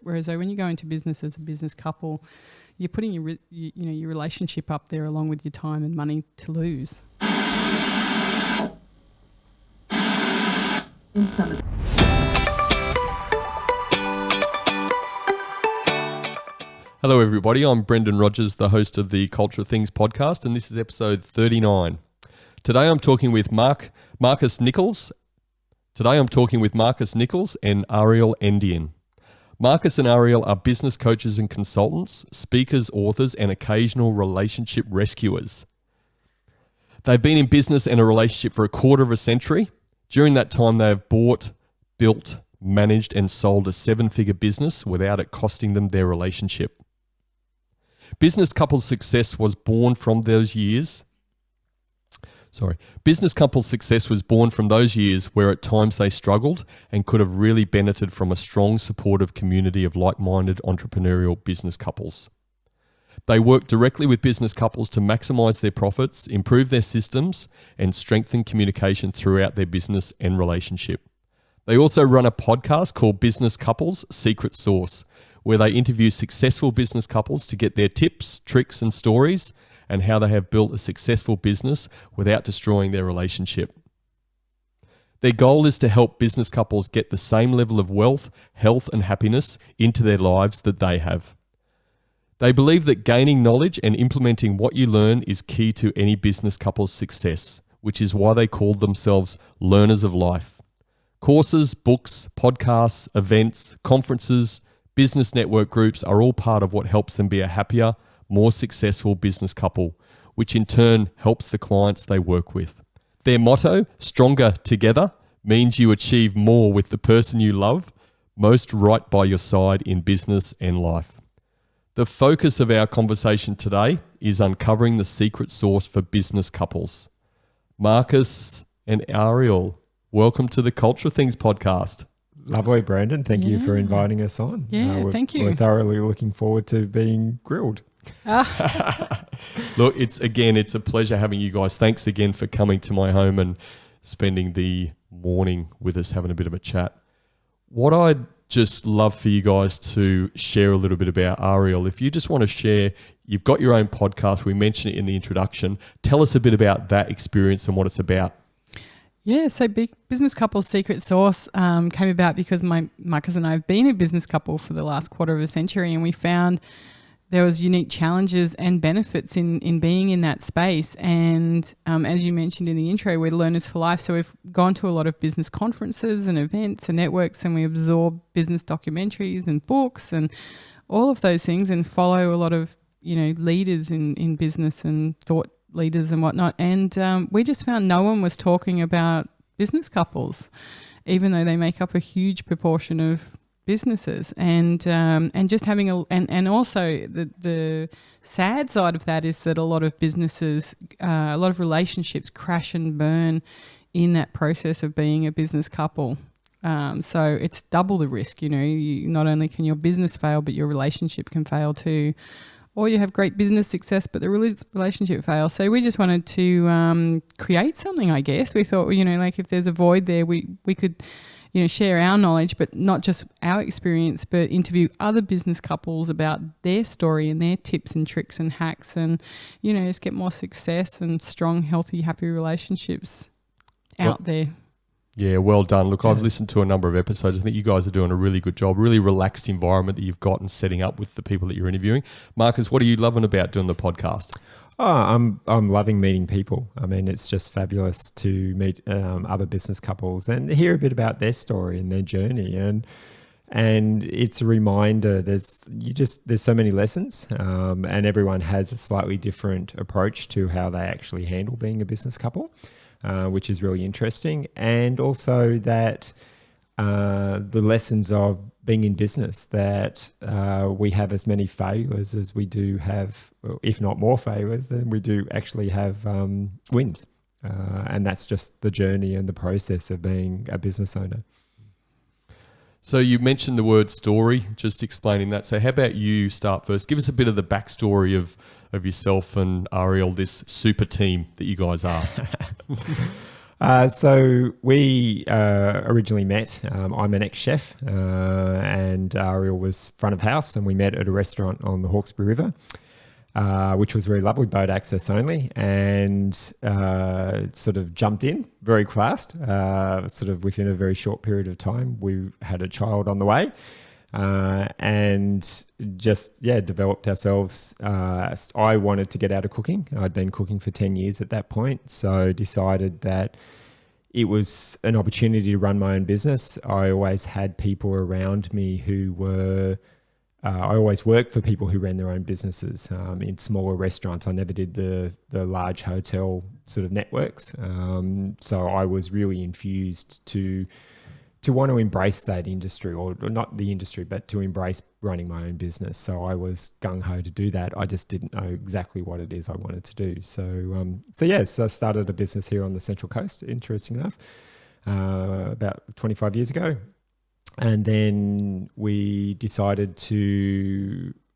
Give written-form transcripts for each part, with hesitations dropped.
Whereas when you go into business as a business couple, you're putting your relationship up there along with your time and money to lose. Hello everybody, I'm Brendan Rogers, the host of the Culture of Things podcast, and this is episode 39. Today I'm talking with Marcus Nichols. And Ariel Endian. Marcus and Ariel are business coaches and consultants, speakers, authors, and occasional relationship rescuers. They've been in business and a relationship for a quarter of a century. During that time, they have bought, built, managed, and sold a seven-figure business without it costing them their relationship. Business couples' success was born from those years. Business couples' success was born from those years where at times they struggled and could have really benefited from a strong, supportive community of like-minded entrepreneurial business couples. They work directly with business couples to maximize their profits, improve their systems, and strengthen communication throughout their business and relationship. They also run a podcast called Business Couples Secret Sauce, where they interview successful business couples to get their tips, tricks, and stories and how they have built a successful business without destroying their relationship. Their goal is to help business couples get the same level of wealth, health, and happiness into their lives that they have. They believe that gaining knowledge and implementing what you learn is key to any business couple's success, which is why they call themselves learners of life. Courses, books, podcasts, events, conferences, business network groups are all part of what helps them be a happier, more successful business couple, which in turn helps the clients they work with. Their motto, Stronger Together, means you achieve more with the person you love, most right by your side in business and life. The focus of our conversation today is uncovering the secret sauce for business couples. Marcus and Ariel, welcome to the Culture of Things podcast. Lovely, Brandon. Thank you for inviting us on. Thank you. We're thoroughly looking forward to being grilled. Look, it's a pleasure having you guys. Thanks again for coming to my home and spending the morning with us, having a bit of a chat. What I'd just love for you guys to share a little bit about Ariel. If you just want to share, you've got your own podcast. We mentioned it in the introduction. Tell us a bit about that experience and what it's about. Yeah, so Business Couples Secret Sauce came about because Marcus and I have been a business couple for the last quarter of a century, and we found there was unique challenges and benefits in being in that space. And as you mentioned in the intro, we're learners for life. So we've gone to a lot of business conferences and events and networks, and we absorb business documentaries and books and all of those things, and follow a lot of leaders in business and thought leaders and whatnot. And we just found no one was talking about business couples, even though they make up a huge proportion of businesses. And just having and also the sad side of that is that a lot of businesses, a lot of relationships crash and burn in that process of being a business couple. So it's double the risk. Not only can your business fail, but your relationship can fail too. Or you have great business success, but the relationship fails. So we just wanted to create something, I guess. We thought, if there's a void there, we could, share our knowledge, but not just our experience, but interview other business couples about their story and their tips and tricks and hacks, and, just get more success and strong, healthy, happy relationships out there. Yeah, well done. Look, I've listened to a number of episodes. I think you guys are doing a really good job, really relaxed environment that you've got and setting up with the people that you're interviewing. Marcus, what are you loving about doing the podcast? I'm loving meeting people. I mean, it's just fabulous to meet other business couples and hear a bit about their story and their journey. And it's a reminder, there's so many lessons, and everyone has a slightly different approach to how they actually handle being a business couple. Which is really interesting. And also that the lessons of being in business, that we have as many failures as we do have, if not more failures than we do actually have wins. And that's just the journey and the process of being a business owner. So you mentioned the word story, just explaining that. So how about you start first? Give us a bit of the backstory of yourself and Ariel, this super team that you guys are. So we originally met. I'm an ex-chef, and Ariel was front of house, and we met at a restaurant on the Hawkesbury River, which was very lovely, boat access only, and sort of jumped in very fast. Sort of within a very short period of time, we had a child on the way. And just, developed ourselves. I wanted to get out of cooking. I'd been cooking for 10 years at that point. So decided that it was an opportunity to run my own business. I always had people around me who were, I always worked for people who ran their own businesses in smaller restaurants. I never did the large hotel sort of networks. So I was really infused to want to embrace that industry, or not the industry, but to embrace running my own business. So I was gung-ho to do that. I just didn't know exactly what it is I wanted to do. So I started a business here on the Central Coast, interesting enough, about 25 years ago. And then we decided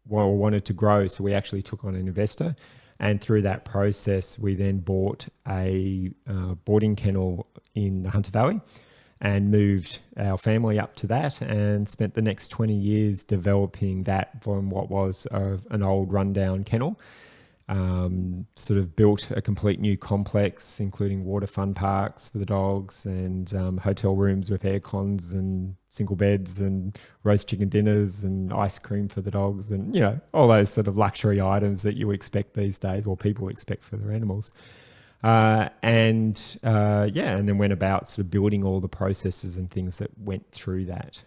wanted to grow. So we actually took on an investor. And through that process, we then bought a boarding kennel in the Hunter Valley, and moved our family up to that, and spent the next 20 years developing that from what was an old rundown kennel. Sort of built a complete new complex, including water fun parks for the dogs, and hotel rooms with air cons and single beds and roast chicken dinners and ice cream for the dogs, and all those sort of luxury items that you expect these days, or people expect for their animals. And then went about sort of building all the processes and things that went through that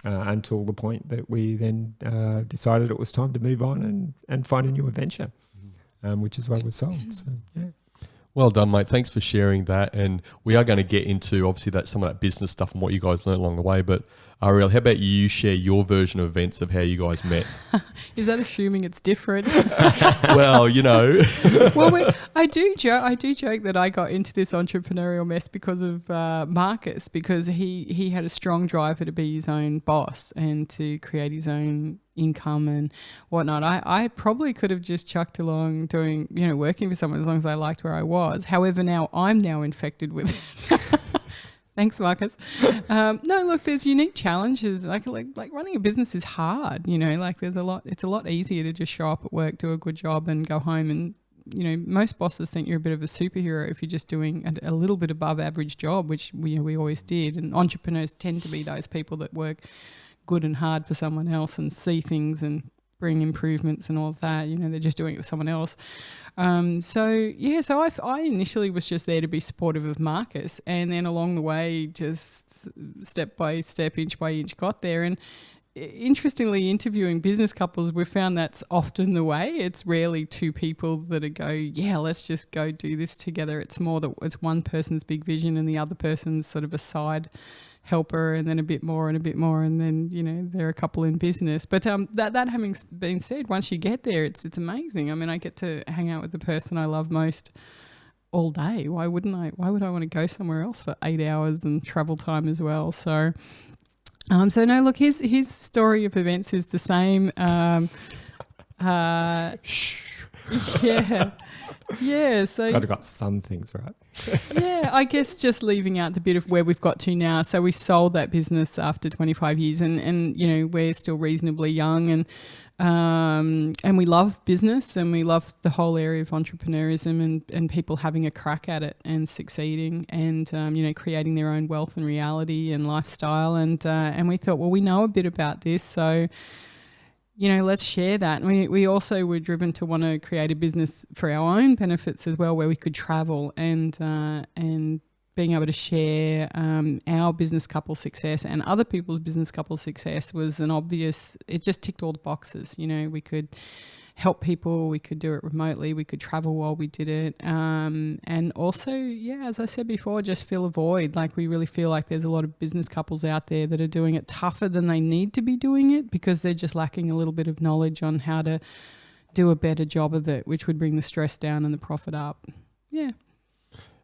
until the point that we then decided it was time to move on and find a new adventure, which is why we're sold. So, yeah. Well done, mate. Thanks for sharing that. And we are going to get into, obviously, some of that business stuff and what you guys learned along the way. But Ariel, how about you share your version of events of how you guys met? Is that assuming it's different? Well, Well, I do joke that I got into this entrepreneurial mess because of Marcus, because he had a strong driver to be his own boss and to create his own income and whatnot. I probably could have just chucked along doing, working for someone as long as I liked where I was. However, I'm now infected with it. Thanks, Marcus. No, look, there's unique challenges. Like running a business is hard. There's a lot. It's a lot easier to just show up at work, do a good job, and go home. And most bosses think you're a bit of a superhero if you're just doing a little bit above average job, which we always did. And entrepreneurs tend to be those people that work good and hard for someone else and see things and bring improvements and all of that. They're just doing it with someone else. So I initially was just there to be supportive of Marcus, and then along the way, just step by step, inch by inch, got there. And interestingly, interviewing business couples, we've found that's often the way. It's rarely two people that go, let's just go do this together. It's more that it's one person's big vision and the other person's sort of a side helper, and then a bit more, and then they're a couple in business. But that having been said, once you get there, it's amazing. I mean, I get to hang out with the person I love most all day. Why would I want to go somewhere else for 8 hours and travel time as well? So no, look, his story of events is the same. Yeah, so I've got some things right. Yeah, I guess just leaving out the bit of where we've got to now. So we sold that business after 25 years, and we're still reasonably young, and we love business, and we love the whole area of entrepreneurism and people having a crack at it and succeeding, and creating their own wealth and reality and lifestyle, and we thought, well, we know a bit about this, so let's share that. And we also were driven to want to create a business for our own benefits as well, where we could travel and being able to share our business couple success and other people's business couple success was it just ticked all the boxes. We could help people, we could do it remotely, we could travel while we did it. And also, as I said before, just fill a void. Like, we really feel like there's a lot of business couples out there that are doing it tougher than they need to be doing it, because they're just lacking a little bit of knowledge on how to do a better job of it, which would bring the stress down and the profit up. Yeah.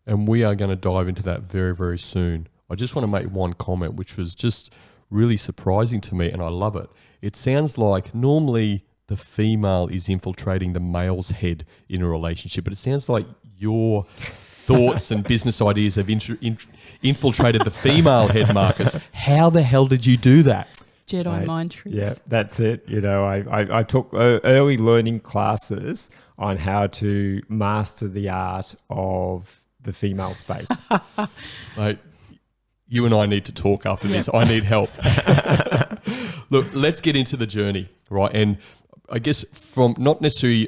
And we are going to dive into that very, very soon. I just want to make one comment, which was just really surprising to me, and I love it. It sounds like normally the female is infiltrating the male's head in a relationship, but it sounds like your thoughts and business ideas have infiltrated the female head, Marcus. How the hell did you do that? Jedi mind tricks. Yeah, that's it. You know, I took early learning classes on how to master the art of the female space. Mate, you and I need to talk after this. I need help. Look, let's get into the journey, right? And I guess from not necessarily,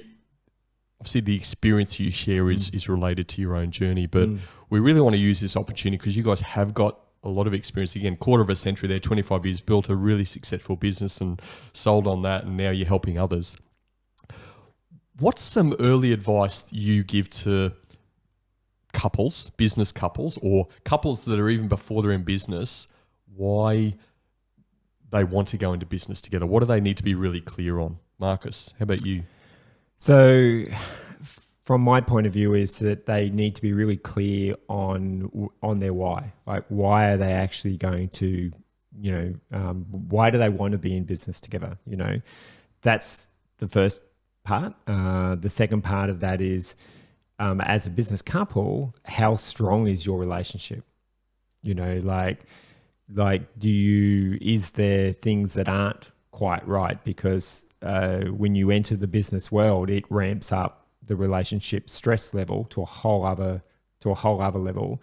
obviously the experience you share is related to your own journey, but we really want to use this opportunity because you guys have got a lot of experience. Again, quarter of a century there, 25 years, built a really successful business and sold on that, and now you're helping others. What's some early advice you give to couples, business couples, or couples that are even before they're in business, why they want to go into business together? What do they need to be really clear on? Marcus, how about you? So from my point of view is that they need to be really clear on their why. Like, why are they actually going to, why do they want to be in business together? You know, that's the first part. The second part of that is, as a business couple, how strong is your relationship? You know, is there things that aren't quite right? Because when you enter the business world, it ramps up the relationship stress level to a whole other level,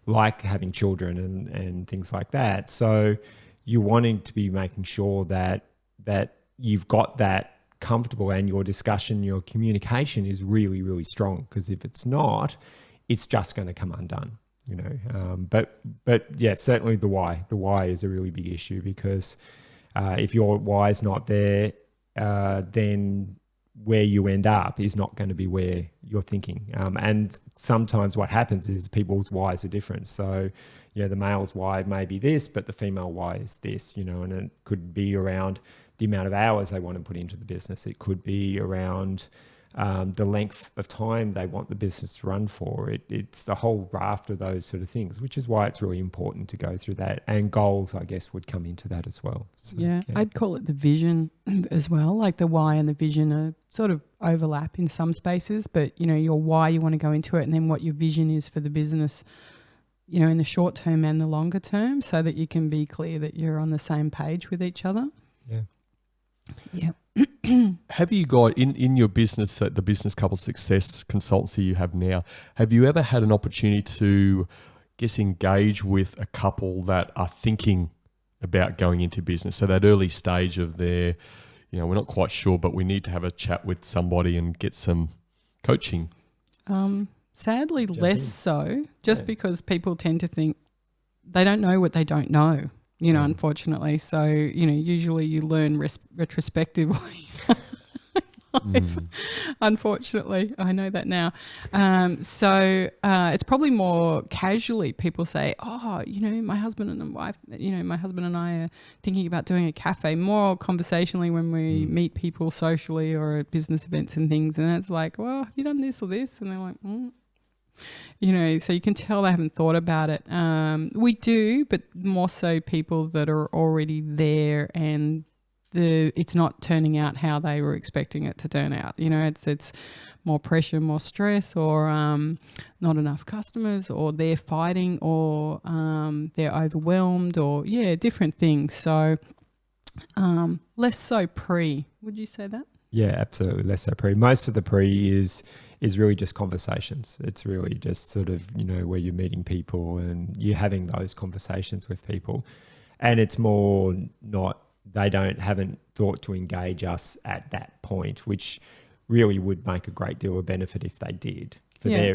like having children and things like that. So you're wanting to be making sure that you've got that comfortable and your discussion, your communication is really, really strong. Because if it's not, it's just going to come undone. You know, but yeah, certainly the why. The why is a really big issue because if your why is not there, then where you end up is not going to be where you're thinking. And sometimes what happens is people's whys are different. So, the male's why may be this, but the female why is this, and it could be around the amount of hours they want to put into the business. It could be around the length of time they want the business to run for. It's the whole raft of those sort of things, which is why it's really important to go through that. And goals, I guess, would come into that as well. So, yeah, I'd call it the vision as well. Like the why and the vision are sort of overlap in some spaces, but, your why, you want to go into it, and then what your vision is for the business, in the short term and the longer term, so that you can be clear that you're on the same page with each other. Yeah. Yeah. Have you got in your business, the business couple success consultancy you have now, have you ever had an opportunity to engage with a couple that are thinking about going into business? So that early stage of their, we're not quite sure, but we need to have a chat with somebody and get some coaching. Sadly, less so, just because people tend to think they don't know what they don't know. Unfortunately. So, usually you learn retrospectively. Unfortunately, I know that now. So it's probably more casually people say, oh, my husband and I are thinking about doing a cafe, more conversationally when we meet people socially or at business events and things. And it's like, well, have you done this or this? And they're like, so you can tell they haven't thought about it. We do, but more so people that are already there and it's not turning out how they were expecting it to turn out. It's more pressure, more stress, or not enough customers, or they're fighting, or they're overwhelmed, or different things. So less so pre. Would you say that? Yeah, absolutely. Less so pre. Most of the pre is really just conversations. It's really just sort of, where you're meeting people and you're having those conversations with people. And it's more haven't thought to engage us at that point, which really would make a great deal of benefit if they did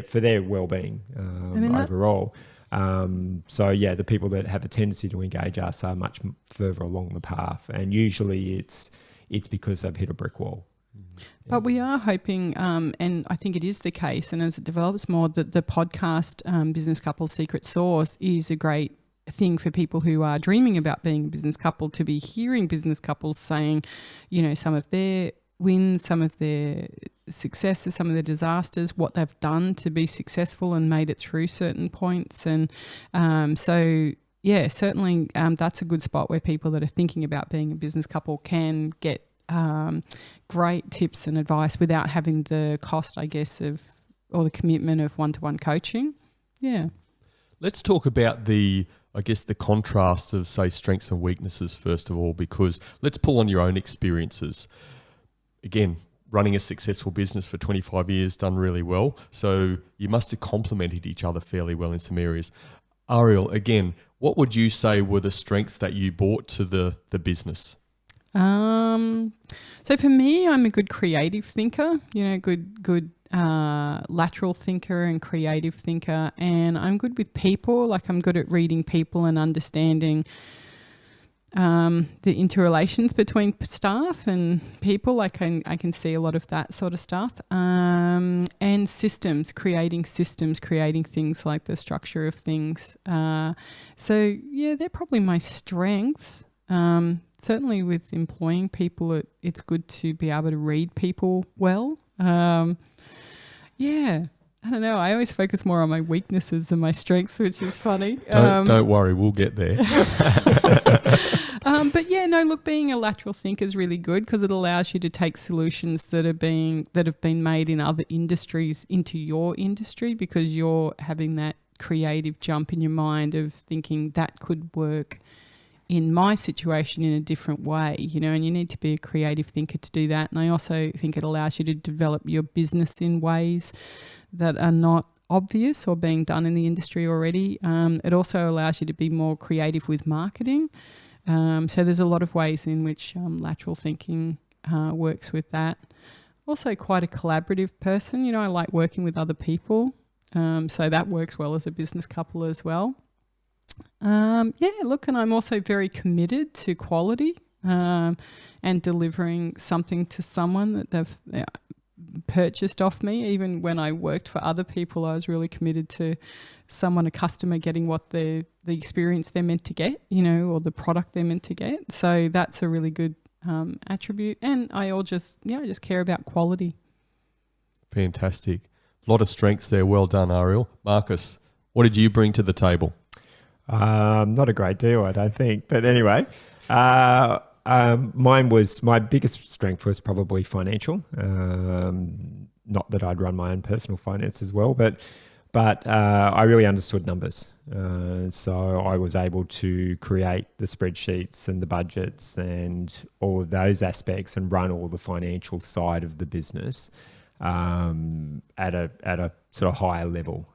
for their well-being overall. The people that have a tendency to engage us are much further along the path. And usually it's because they've hit a brick wall. But we are hoping, and I think it is the case, and as it develops more, that the podcast Business Couples Secret Sauce is a great thing for people who are dreaming about being a business couple, to be hearing business couples saying, some of their wins, some of their successes, some of their disasters, what they've done to be successful and made it through certain points. And certainly that's a good spot where people that are thinking about being a business couple can get great tips and advice without having the cost, I guess, or the commitment of one-to-one coaching. Yeah. Let's talk about the contrast of, say, strengths and weaknesses first of all, because let's pull on your own experiences. Again, running a successful business for 25 years, done really well. So you must have complemented each other fairly well in some areas. Ariel, again, what would you say were the strengths that you brought to the business? So for me, I'm a good creative thinker, good lateral thinker and creative thinker. And I'm good with people. Like, I'm good at reading people and understanding the interrelations between staff and people. Like, I can see a lot of that sort of stuff. And systems, creating things like the structure of things. So yeah, they're probably my strengths. Certainly with employing people, it's good to be able to read people well. Yeah, I don't know. I always focus more on my weaknesses than my strengths, which is funny. Don't worry, we'll get there. But yeah, no, look, being a lateral thinker is really good because it allows you to take solutions that have been made in other industries into your industry, because you're having that creative jump in your mind of thinking that could work in my situation in a different way, and you need to be a creative thinker to do that. And I also think it allows you to develop your business in ways that are not obvious or being done in the industry already. It also allows you to be more creative with marketing. So there's a lot of ways in which lateral thinking works with that. Also quite a collaborative person. I like working with other people. So that works well as a business couple as well. And I'm also very committed to quality and delivering something to someone that they've purchased off me. Even when I worked for other people, I was really committed to a customer getting what the experience they're meant to get, or the product they're meant to get. So that's a really good attribute. And I just care about quality. Fantastic. A lot of strengths there. Well done, Ariel. Marcus, what did you bring to the table? Not a great deal, I don't think. But anyway, my biggest strength was probably financial. Not that I'd run my own personal finance as well, but I really understood numbers. So I was able to create the spreadsheets and the budgets and all of those aspects and run all the financial side of the business at a sort of higher level,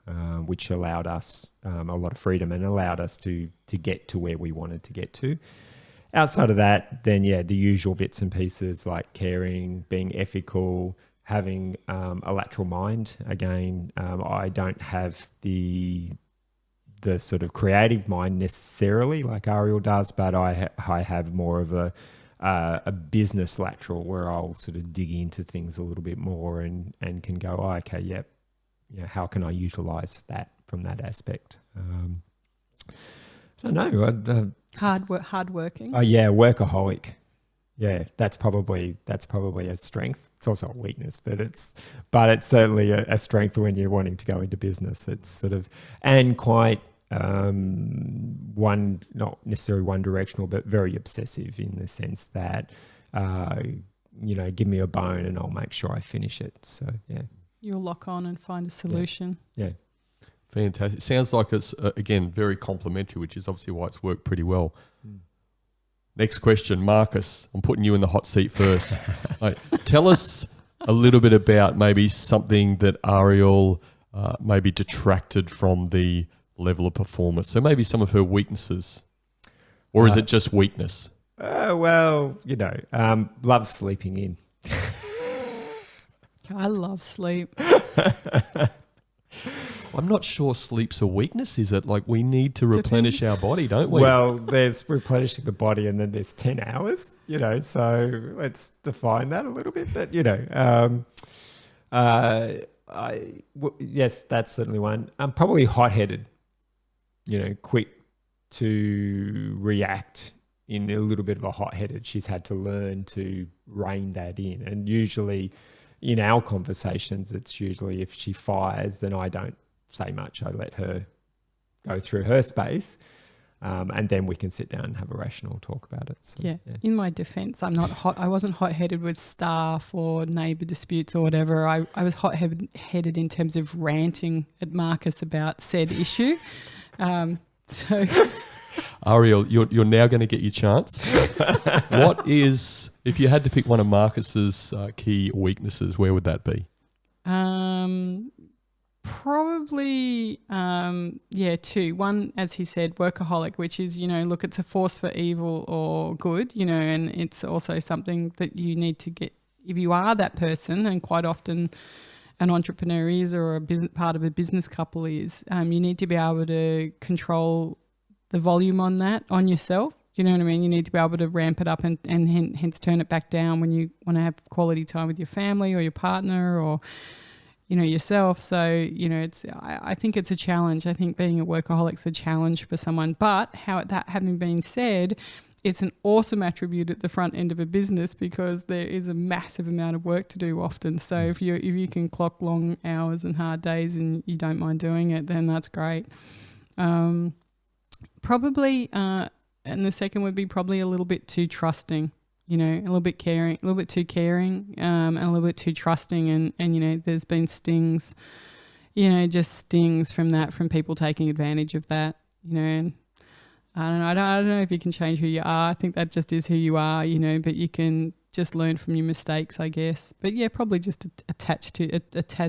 which allowed us a lot of freedom and allowed us to get to where we wanted to get to. Outside of that, then the usual bits and pieces like caring, being ethical, having a lateral mind. Again, I don't have the sort of creative mind necessarily like Ariel does, but I have more of a business lateral where I'll sort of dig into things a little bit more and can go, okay, yep, how can I utilize that from that aspect? I don't know. Hardworking. Oh yeah, workaholic. Yeah, that's probably a strength. It's also a weakness, but it's certainly a strength when you're wanting to go into business. It's sort of, and quite not necessarily one directional, but very obsessive in the sense that give me a bone and I'll make sure I finish it. So yeah, you'll lock on and find a solution. Yeah. Fantastic. Sounds like it's again very complementary, which is obviously why it's worked pretty well. Next question, Marcus. I'm putting you in the hot seat first. Tell us a little bit about maybe something that Ariel maybe detracted from the level of performance. So maybe some of her weaknesses, or is it just weakness? Love sleeping in. I love sleep. I'm not sure sleep's a weakness, is it? Like, we need to replenish our body, don't we? Well, there's replenishing the body and then there's 10 hours, so let's define that a little bit. But, yes, that's certainly one. I'm probably hot-headed, quick to react in a little bit of a hot-headed. She's had to learn to rein that in. And usually in our conversations, it's usually if she fires, then I don't say much. I let her go through her space. And then we can sit down and have a rational talk about it. So, yeah. In my defense, I'm not hot. I wasn't hot-headed with staff or neighbour disputes or whatever. I was hot-headed in terms of ranting at Marcus about said issue. So, Ariel, you're now going to get your chance. What is, if you had to pick one of Marcus's key weaknesses, where would that be? Probably, two. One, as he said, workaholic, which is, look, it's a force for evil or good, and it's also something that you need to get, if you are that person, and quite often an entrepreneur is, or a business part of a business couple is, you need to be able to control the volume on that, on yourself. Do you know what I mean? You need to be able to ramp it up and hence turn it back down when you want to have quality time with your family or your partner or yourself. So, I think it's a challenge. I think being a workaholic's a challenge for someone. But having been said, it's an awesome attribute at the front end of a business because there is a massive amount of work to do often. So if you can clock long hours and hard days and you don't mind doing it, then that's great. Probably, and the second would be probably a little bit too trusting. A little bit too caring, and a little bit too trusting. And there's been stings, just stings from that, from people taking advantage of that, and I don't know if you can change who you are. I think that just is who you are, but you can just learn from your mistakes, I guess. But yeah, probably just a tad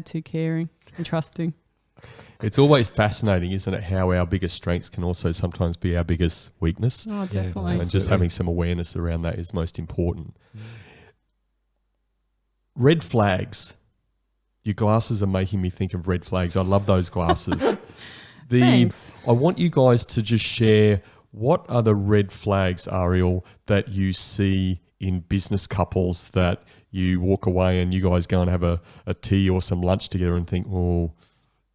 too caring and trusting. It's always fascinating, isn't it, how our biggest strengths can also sometimes be our biggest weakness. Oh, definitely. And just having some awareness around that is most important. Red flags. Your glasses are making me think of red flags. I love those glasses. Thanks. I want you guys to just share, what are the red flags, Ariel, that you see in business couples that you walk away and you guys go and have a tea or some lunch together and think, oh,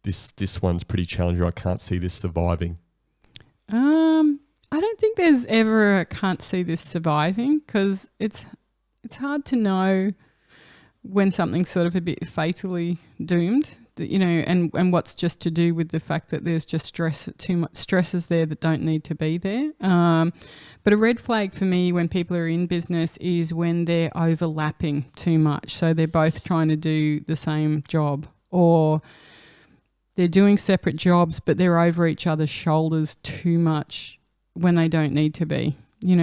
this one's pretty challenging. I can't see this surviving. I don't think there's ever a can't see this surviving, because it's hard to know when something's sort of a bit fatally doomed, and what's just to do with the fact that there's just too much stresses there that don't need to be there. But a red flag for me when people are in business is when they're overlapping too much. So they're both trying to do the same job, or they're doing separate jobs, but they're over each other's shoulders too much when they don't need to be.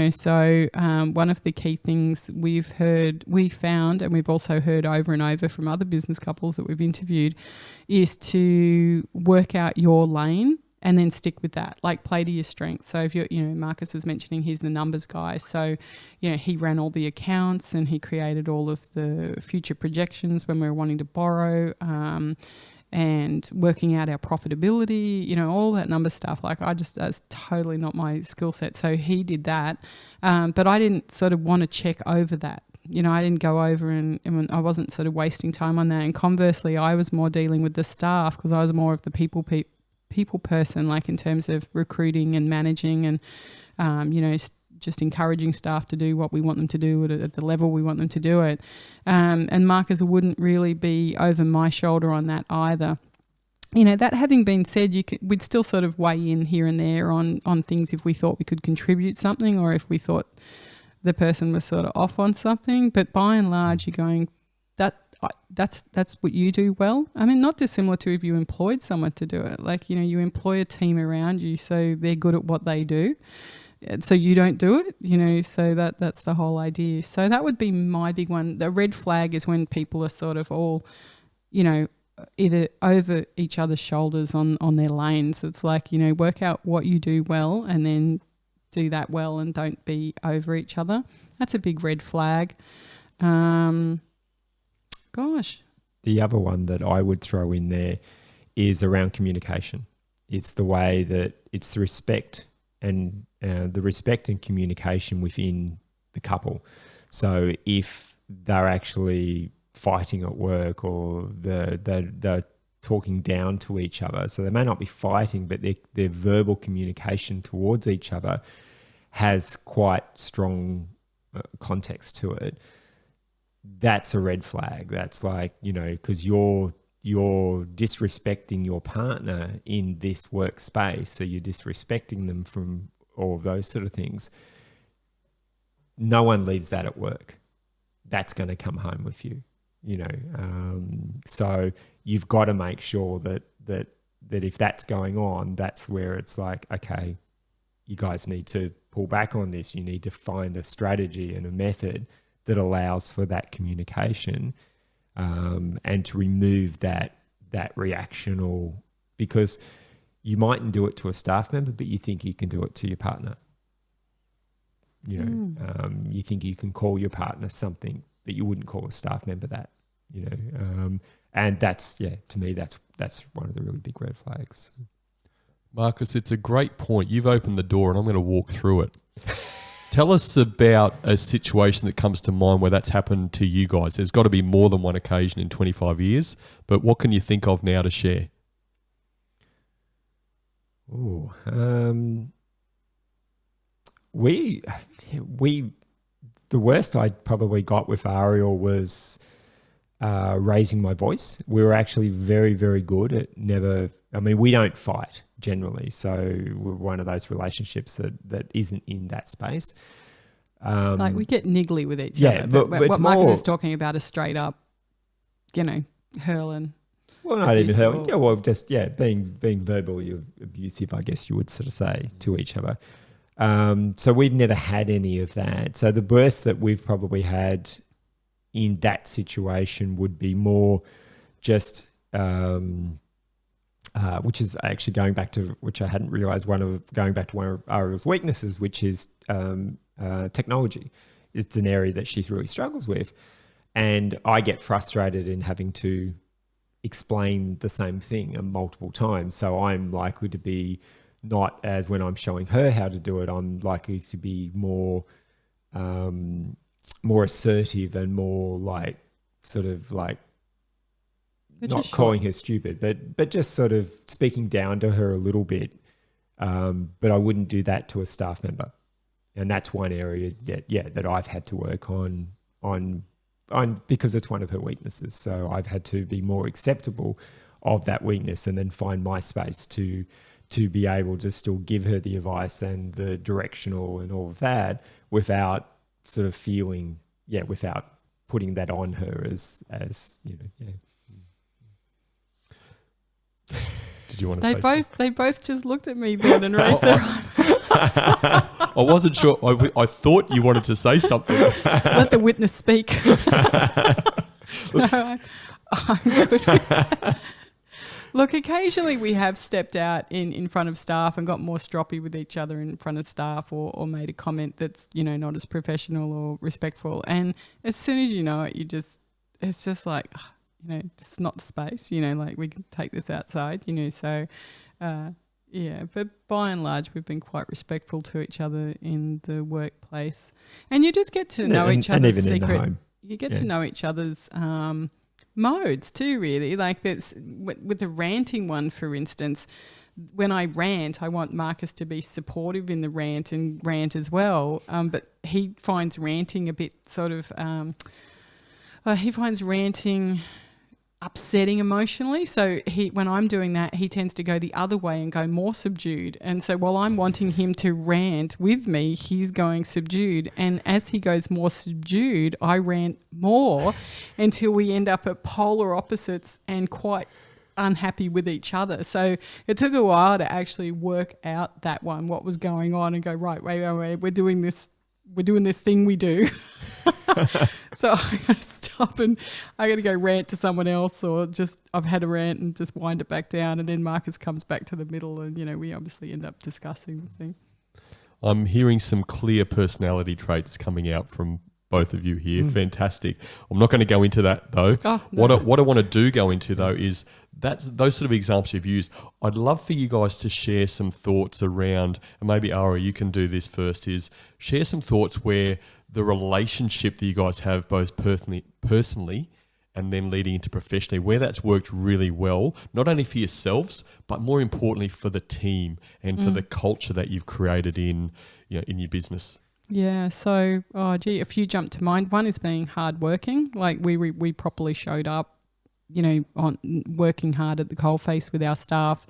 So one of the key things we found, and we've also heard over and over from other business couples that we've interviewed, is to work out your lane and then stick with that, like play to your strengths. So if Marcus was mentioning he's the numbers guy. So, he ran all the accounts and he created all of the future projections when we were wanting to borrow, and working out our profitability, all that number stuff. Like that's totally not my skill set. So he did that. But I didn't sort of want to check over that. I didn't go over and I wasn't sort of wasting time on that. And conversely, I was more dealing with the staff because I was more of the people person, like in terms of recruiting and managing and, just encouraging staff to do what we want them to do at the level we want them to do it. And Marcus wouldn't really be over my shoulder on that either. That having been said, we'd still sort of weigh in here and there on things if we thought we could contribute something or if we thought the person was sort of off on something. But by and large, you're going, that's what you do well. I mean, not dissimilar to if you employed someone to do it. Like, you employ a team around you so they're good at what they do. So you don't do it, so that's the whole idea. So that would be my big one. The red flag is when people are sort of all, either over each other's shoulders on their lanes. It's like, work out what you do well and then do that well and don't be over each other. That's a big red flag. The other one that I would throw in there is around communication. It's the way that it's the respect and communication within the couple. So if they're actually fighting at work or they're talking down to each other, so they may not be fighting, but their verbal communication towards each other has quite strong context to it, that's a red flag. That's like, because you're disrespecting your partner in this workspace. So you're disrespecting them from all of those sort of things. No one leaves that at work. That's going to come home with you, you know. So you've got to make sure that if that's going on, that's where it's like, okay, you guys need to pull back on this. You need to find a strategy and a method that allows for that communication, and to remove that reactional, because you mightn't do it to a staff member, but you think you can do it to your partner. You know, you think you can call your partner something, but you wouldn't call a staff member that, you know. And that's, to me, that's one of the really big red flags. Marcus, it's a great point. You've opened the door and I'm going to walk through it. Tell us about a situation that comes to mind where that's happened to you guys. There's got to be more than one occasion in 25 years, but what can you think of now to share? The worst I probably got with Ariel was raising my voice. We were actually very, very good at we don't fight generally. So we're one of those relationships that isn't in that space. Like we get niggly with each other. But what Marcus is talking about is straight up, you know, hurling. Well, not even hurling. Yeah, well, just, being verbally abusive, I guess you would sort of say, to each other. So we've never had any of that. So the burst that we've probably had in that situation would be more just, which is actually going back to, which I hadn't realized, going back to one of Ariel's weaknesses, which is technology. It's an area that she really struggles with. And I get frustrated in having to explain the same thing multiple times. So I'm likely to be, not as when I'm showing her how to do it, I'm likely to be more assertive and more like, sort of like, not calling her stupid, but just sort of speaking down to her a little bit. But I wouldn't do that to a staff member. And that's one area that I've had to work on because it's one of her weaknesses. So I've had to be more acceptable of that weakness and then find my space to be able to still give her the advice and the directional and all of that without sort of feeling, without putting that on her as you know, Did you want to say something? They both just looked at me then and raised their eyebrows. I wasn't sure. I thought you wanted to say something. Let the witness speak. No, I'm good with that. Look, occasionally we have stepped out in front of staff and got more stroppy with each other in front of staff, or made a comment that's, you know, not as professional or respectful. And as soon as you know it, it's just like, you know, this is not the space, you know, like we can take this outside, you know. So, but by and large, we've been quite respectful to each other in the workplace. And you just get to know each other's secret. You get to know each other's modes too, really. Like that's with the ranting one, for instance. When I rant, I want Marcus to be supportive in the rant and rant as well. But he finds ranting a bit sort of, he finds ranting upsetting emotionally. So when I'm doing that, he tends to go the other way and go more subdued. And so while I'm wanting him to rant with me, he's going subdued. And as he goes more subdued, I rant more until we end up at polar opposites and quite unhappy with each other. So it took a while to actually work out that one, what was going on, and go, right, wait, we're doing this thing we do. So I got to stop and I got to go rant to someone else, or just I've had a rant and just wind it back down, and then Marcus comes back to the middle, and you know, we obviously end up discussing the thing. I'm hearing some clear personality traits coming out from both of you here. Fantastic. I'm not going to go into that though. Oh, no. What I want to go into though is those sort of examples you've used. I'd love for you guys to share some thoughts around, and maybe Ariel, you can do this first, is share some thoughts where the relationship that you guys have both personally and then leading into professionally, where that's worked really well, not only for yourselves, but more importantly for the team and for the culture that you've created in your business. Yeah, so, a few jump to mind. One is being hardworking. Like we properly showed up, you know, on working hard at the coalface with our staff.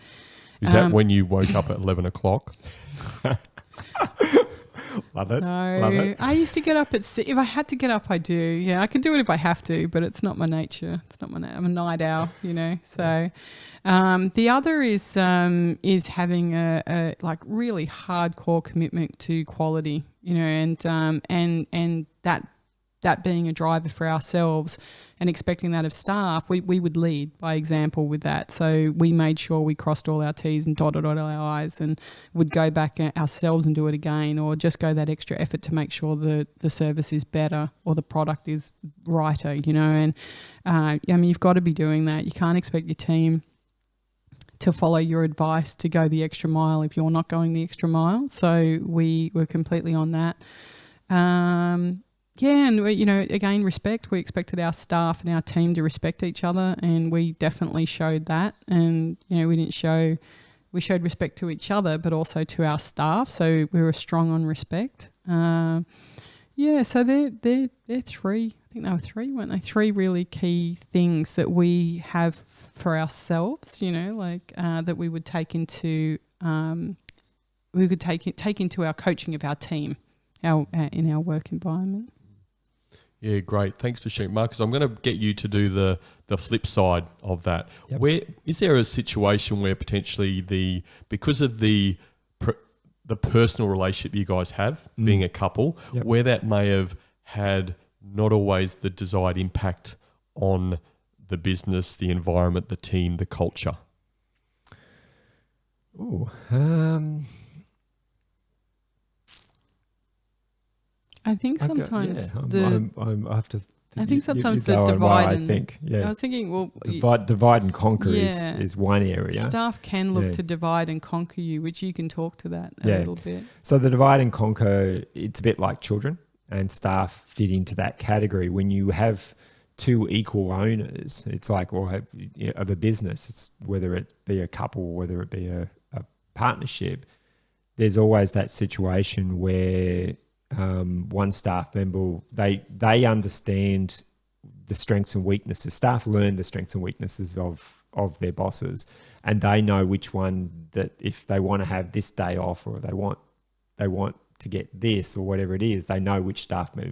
Is that when you woke up at 11 o'clock? Love it. No, Love it. I used to get up at if I had to get up, I do. Yeah, I can do it if I have to, but it's not my nature. It's not my. I'm a night owl, So, the other is having a like really hardcore commitment to quality, and that being a driver for ourselves and expecting that of staff, we would lead by example with that. So we made sure we crossed all our T's and dotted all our I's and would go back ourselves and do it again, or just go that extra effort to make sure the service is better or the product is righter, And you've got to be doing that. You can't expect your team to follow your advice to go the extra mile if you're not going the extra mile. So we were completely on that. Yeah, and again, respect. We expected our staff and our team to respect each other, and we definitely showed that. And we showed respect to each other, but also to our staff. So we were strong on respect. So they're three. I think they were three, weren't they? Three really key things that we have for ourselves. That we would take into take into our coaching of our team, in our work environment. Yeah, great. Thanks for sharing, Marcus. I'm going to get you to do the flip side of that. Yep. Where is there a situation where potentially because of the personal relationship you guys have, being a couple, Yep. where that may have had not always the desired impact on the business, the environment, the team, the culture? Ooh, I think sometimes I have to. I think sometimes you the go on divide. why I think, I was thinking, divide and conquer is one area. Staff can look to divide and conquer you, which you can talk to that a little bit. So the divide and conquer, it's a bit like children, and staff fit into that category. When you have two equal owners, it's like, of a business, it's whether it be a couple, whether it be a partnership, there's always that situation where one staff member, they understand the strengths and weaknesses. Staff learn the strengths and weaknesses of their bosses, and they know which one, that if they want to have this day off, or they want to get this, or whatever it is, they know which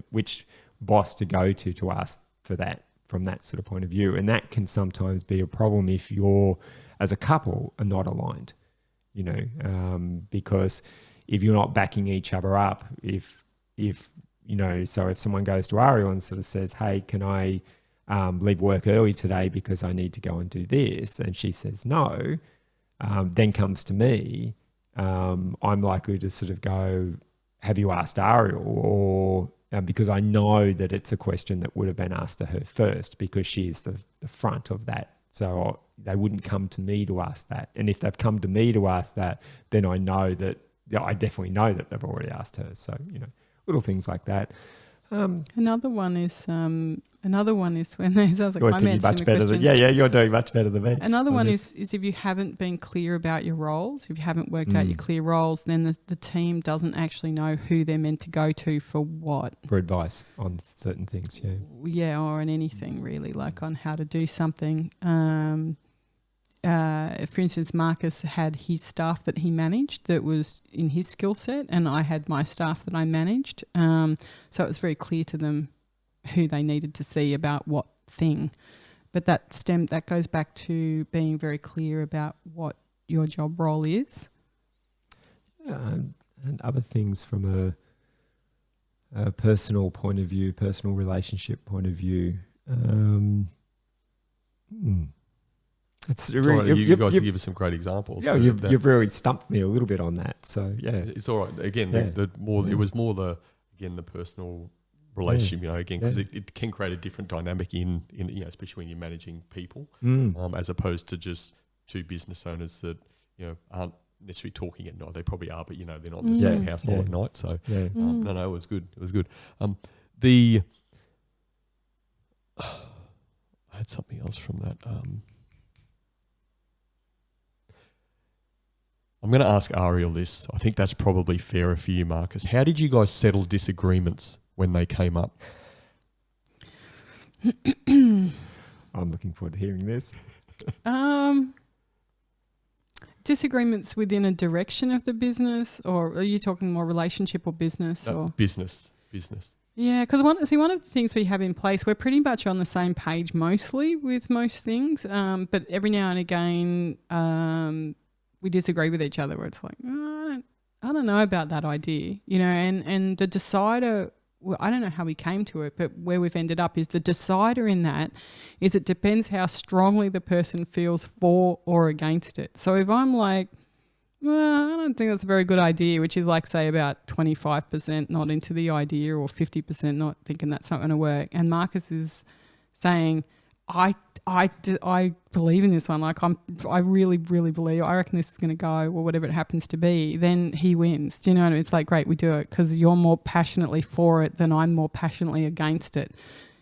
which boss to go to ask for that, from that sort of point of view. And that can sometimes be a problem if you're, as a couple, are not aligned, because if you're not backing each other up, so if someone goes to Ariel and sort of says, hey, can I leave work early today because I need to go and do this, and she says no, then comes to me, I'm likely to sort of go, have you asked Ariel? Or because I know that it's a question that would have been asked to her first, because she's the front of that. So they wouldn't come to me to ask that. And if they've come to me to ask that, then I definitely know that they've already asked her. So, little things like that. Another one is when it sounds like I'm answering the question. You're doing much better than me. Another one is if you haven't been clear about your roles, if you haven't worked out your clear roles, then the team doesn't actually know who they're meant to go to for what. For advice on certain things, yeah. Yeah, or on anything really, like on how to do something. For instance, Marcus had his staff that he managed that was in his skill set, and I had my staff that I managed. So it was very clear to them who they needed to see about what thing. But that goes back to being very clear about what your job role is. Yeah, and other things from a personal point of view, personal relationship point of view. You guys can give us some great examples. Yeah, you've really stumped me a little bit on that. So yeah, it's all right. Again, it was more the personal relationship. Again, because it can create a different dynamic in especially when you're managing people, as opposed to just two business owners that aren't necessarily talking at night. They probably are, but they're not in the same household at night. So no, it was good. It was good. I had something else from that. I'm going to ask Ariel this. I think that's probably fairer for you, Marcus. How did you guys settle disagreements when they came up? I'm looking forward to hearing this. disagreements within a direction of the business, or are you talking more relationship or business? No, or business. Yeah, because one of the things we have in place, we're pretty much on the same page mostly with most things, but every now and again we disagree with each other where it's like, "Oh, I don't know about that idea, and the decider, well, I don't know how we came to it, but where we've ended up is the decider in that is it depends how strongly the person feels for or against it. So if I'm like, well, I don't think that's a very good idea, which is like, say, about 25% not into the idea or 50% not thinking that's not going to work. And Marcus is saying, I believe in this one. Like I really, really believe, I reckon this is going to go, or whatever it happens to be. Then he wins. Do you know what I mean? It's like, great, we do it because you're more passionately for it than I'm more passionately against it,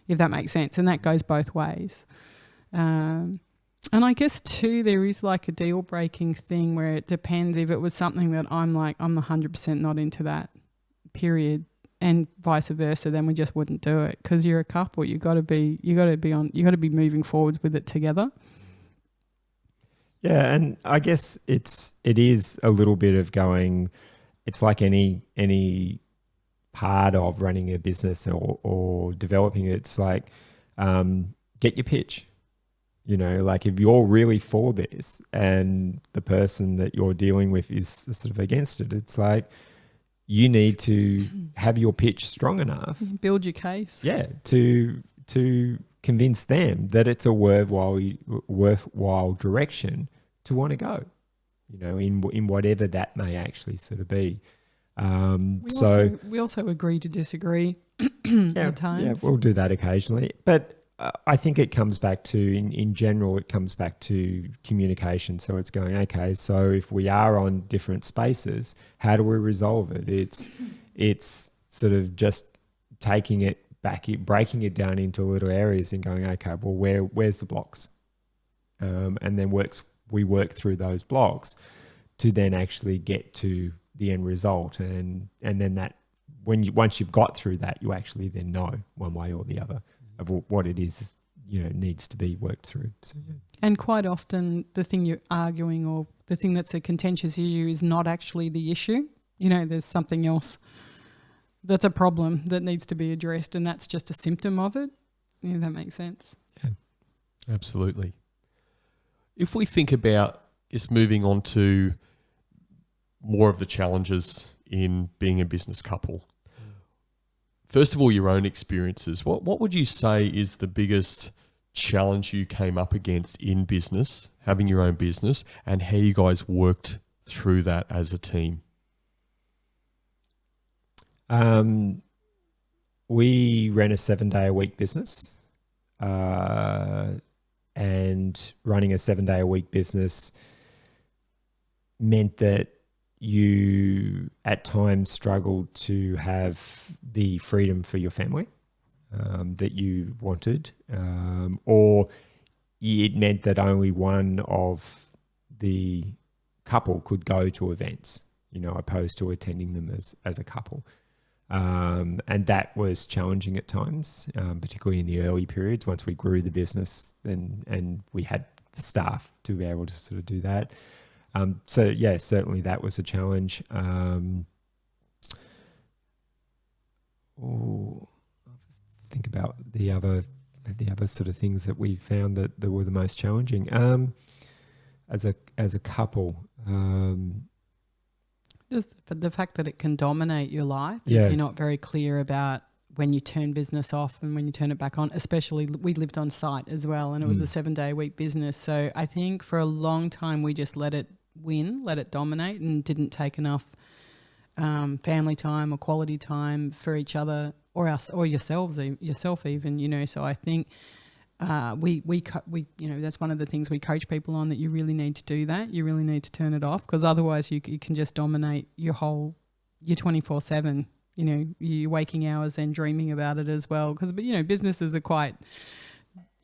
if that makes sense. And that goes both ways. And I guess too, there is like a deal breaking thing where it depends if it was something that I'm like, I'm 100% not into that, period, and vice versa, then we just wouldn't do it because you're a couple. You got to be moving forwards with it together. Yeah, and I guess it is a little bit of going. It's like any part of running a business or developing it. It's like get your pitch. Like if you're really for this and the person that you're dealing with is sort of against it, it's like you need to have your pitch strong enough. Build your case. Yeah, to convince them that it's a worthwhile direction to want to go, in whatever that may actually sort of be. We also agree to disagree at times. Yeah, we'll do that occasionally. But I think it comes back to, in general, it comes back to communication. So it's going, okay, so if we are on different spaces, how do we resolve it? It's sort of just taking it back, breaking it down into little areas and going, okay, well, where's the blocks? And then we work through those blocks to then actually get to the end result. And then that, once you've got through that, you actually then know one way or the other of what it is, needs to be worked through. So, yeah. And quite often the thing you're arguing or the thing that's a contentious issue is not actually the issue. There's something else that's a problem that needs to be addressed, and that's just a symptom of it. Yeah, that makes sense. Yeah, absolutely. If we think about just moving on to more of the challenges in being a business couple, first of all, your own experiences. What would you say is the biggest challenge you came up against in business, having your own business, and how you guys worked through that as a team? We ran a 7-day-a-week business, and running a 7-day-a-week business meant that you at times struggled to have the freedom for your family that you wanted, or it meant that only one of the couple could go to events, opposed to attending them as a couple. And that was challenging at times, particularly in the early periods once we grew the business and we had the staff to be able to sort of do that. So yeah, certainly that was a challenge. Think about the other sort of things that we found that were the most challenging. As a couple, just the fact that it can dominate your life Yeah. if you're not very clear about when you turn business off and when you turn it back on. Especially we lived on site as well, and it was a 7-day-a-week business. So I think for a long time we just let it win, let it dominate, and didn't take enough family time or quality time for each other or us or yourself even. So I think we that's one of the things we coach people on, that you really need to do that. You really need to turn it off, because otherwise you can just dominate your 24/7. Your waking hours and dreaming about it as well, because businesses are quite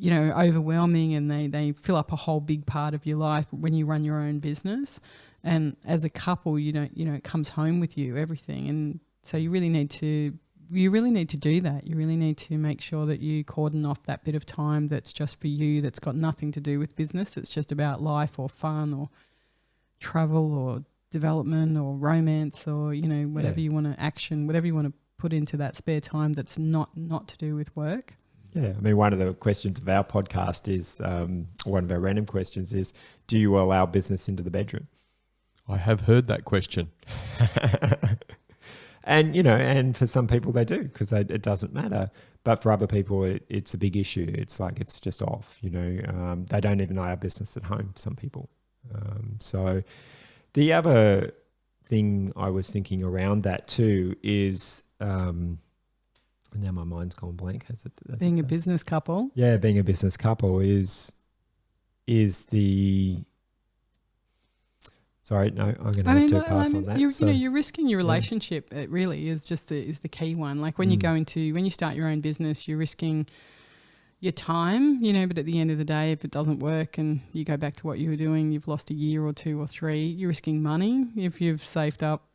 overwhelming, and they fill up a whole big part of your life when you run your own business. And as a couple, it comes home with you, everything. And so you really need to do that. You really need to make sure that you cordon off that bit of time that's just for you, that's got nothing to do with business. It's just about life or fun or travel or development or romance or, whatever you want to action, whatever you want to put into that spare time that's not to do with work. Yeah, I mean, one of the questions of our podcast is, one of our random questions is, do you allow business into the bedroom? I have heard that question. And, and for some people they do because it doesn't matter. But for other people, it's a big issue. It's like it's just off, they don't even allow business at home, some people. So the other thing I was thinking around that too is, now my mind's gone blank. Being a business couple. Yeah, being a business couple is the... Sorry, no, I'm going to have to pass on that. You're risking your relationship. It really is just the key one. Like when when you start your own business, you're risking your time, but at the end of the day, if it doesn't work and you go back to what you were doing, you've lost a year or 2 or 3, you're risking money. If you've saved up,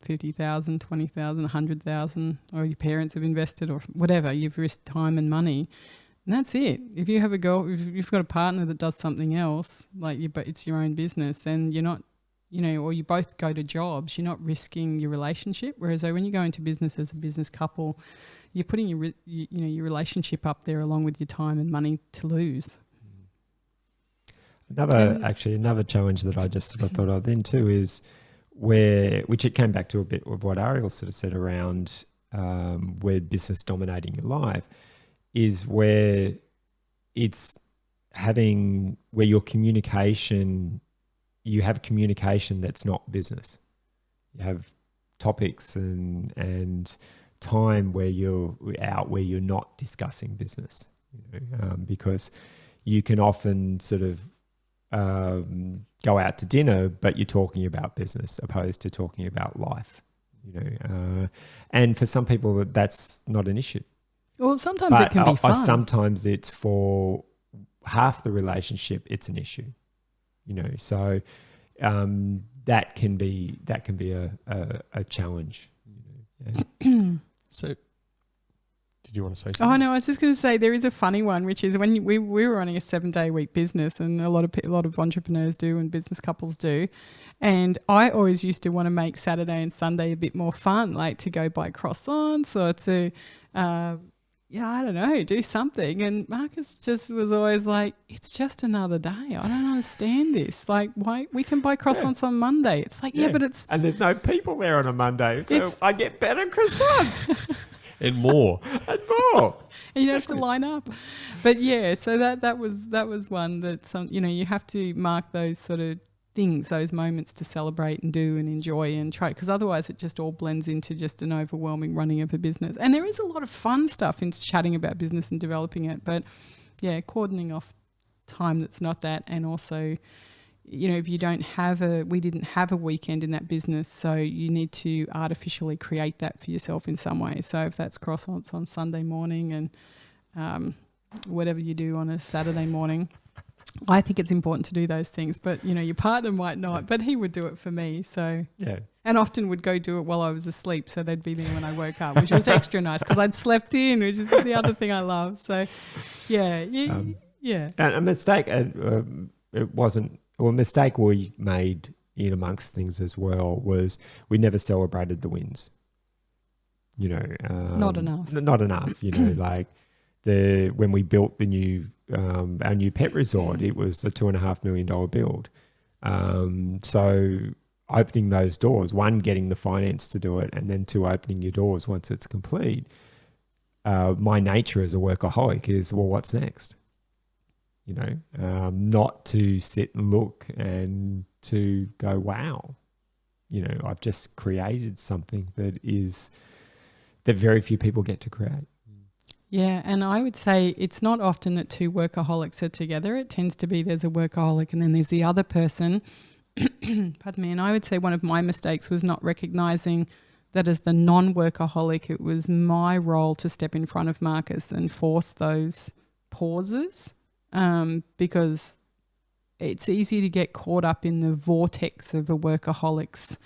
50,000, 20,000, 100,000, or your parents have invested or whatever, you've risked time and money. And that's it. If you have if you've got a partner that does something else, but it's your own business, then you're not, or you both go to jobs, you're not risking your relationship. Whereas when you go into business as a business couple, you're putting your relationship up there along with your time and money to lose. Another challenge that I just sort of thought of then too is which it came back to a bit of what Ariel sort of said around where business dominating your life, is where it's where your communication, you have communication that's not business. You have topics and time where you're out, where you're not discussing business, because you can often sort of go out to dinner, but you're talking about business opposed to talking about life, and for some people that's not an issue. Well, sometimes it can be fun. Sometimes it's for half the relationship, it's an issue, so that can be a challenge. So did you want to say something? Oh, no, I was just going to say there is a funny one, which is when we were running a 7-day-a-week business, and a lot of entrepreneurs do and business couples do. And I always used to want to make Saturday and Sunday a bit more fun, like to go buy croissants or to, I don't know, do something. And Marcus just was always like, it's just another day. I don't understand this. Like, why we can buy croissants on Monday? It's like, but it's... And there's no people there on a Monday, so I get better croissants. And more. And more. And you don't have to line up. But yeah, so that was one that you have to mark those sort of things, those moments to celebrate and do and enjoy and try, because otherwise it just all blends into just an overwhelming running of a business. And there is a lot of fun stuff in chatting about business and developing it, but yeah, cordoning off time that's not that. And also, if you we didn't have a weekend in that business, so you need to artificially create that for yourself in some way. So if that's croissants on Sunday morning and whatever you do on a Saturday morning, I think it's important to do those things, but your partner might not, but he would do it for me. So yeah, and often would go do it while I was asleep, so they'd be there when I woke up, which was extra nice because I'd slept in, which is the other thing I love. So yeah. And a mistake, it wasn't. Well, a mistake we made in amongst things as well was we never celebrated the wins. Not enough. Not enough. Like when we built the new our new pet resort, it was a $2.5 million build. So opening those doors, 1, getting the finance to do it, and then 2, opening your doors once it's complete. My nature as a workaholic is, well, what's next? Not to sit and look and to go, wow, I've just created something that very few people get to create. Yeah, and I would say it's not often that 2 workaholics are together. It tends to be there's a workaholic and then there's the other person. Pardon me. And I would say one of my mistakes was not recognizing that as the non-workaholic, it was my role to step in front of Marcus and force those pauses. Because it's easy to get caught up in the vortex of a workaholic's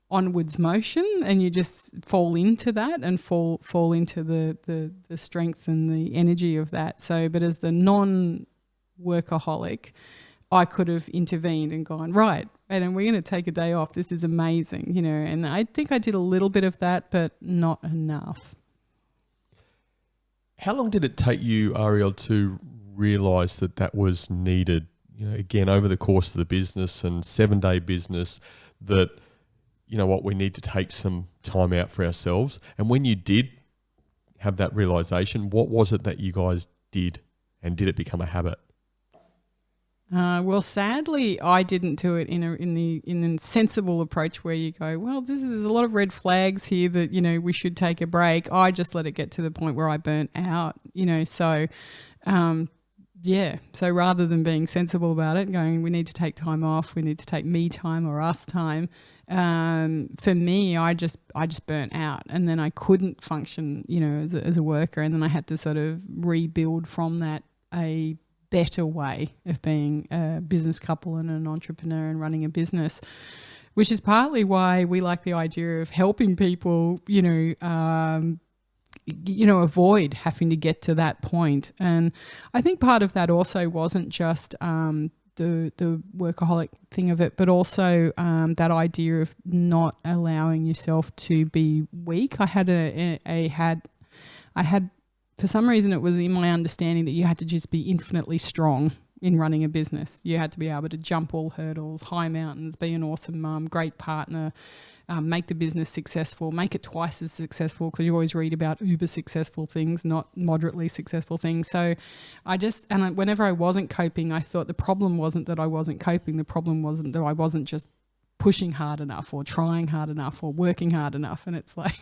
onwards motion, and you just fall into that and fall into the strength and the energy of that. So, but as the non-workaholic, I could have intervened and gone, right, and we're going to take a day off. This is amazing, you know. And I think I did a little bit of that, but not enough. How long did it take you, Ariel, to realise that that was needed? You know, again, over the course of the business and 7-day business, that, you know what, we need to take some time out for ourselves. And when you did have that realisation, what was it that you guys did, and did it become a habit? Well, sadly, I didn't do it in a sensible approach where you go, well, there's a lot of red flags here that, you know, we should take a break. I just let it get to the point where I burnt out, you know. So, so rather than being sensible about it, going, we need to take time off, we need to take me time or us time. For me, I just burnt out, and then I couldn't function, you know, as a worker, and then I had to sort of rebuild from that a better way of being a business couple and an entrepreneur and running a business, which is partly why we like the idea of helping people, avoid having to get to that point. And I think part of that also wasn't just the workaholic thing of it, but also that idea of not allowing yourself to be weak. I had for some reason, it was in my understanding that you had to just be infinitely strong in running a business. You had to be able to jump all hurdles, high mountains, be an awesome mum, great partner, make the business successful, make it twice as successful, because you always read about uber successful things, not moderately successful things. So whenever I wasn't coping, I thought the problem wasn't that I wasn't coping. The problem wasn't that I wasn't just pushing hard enough or trying hard enough or working hard enough. And it's like...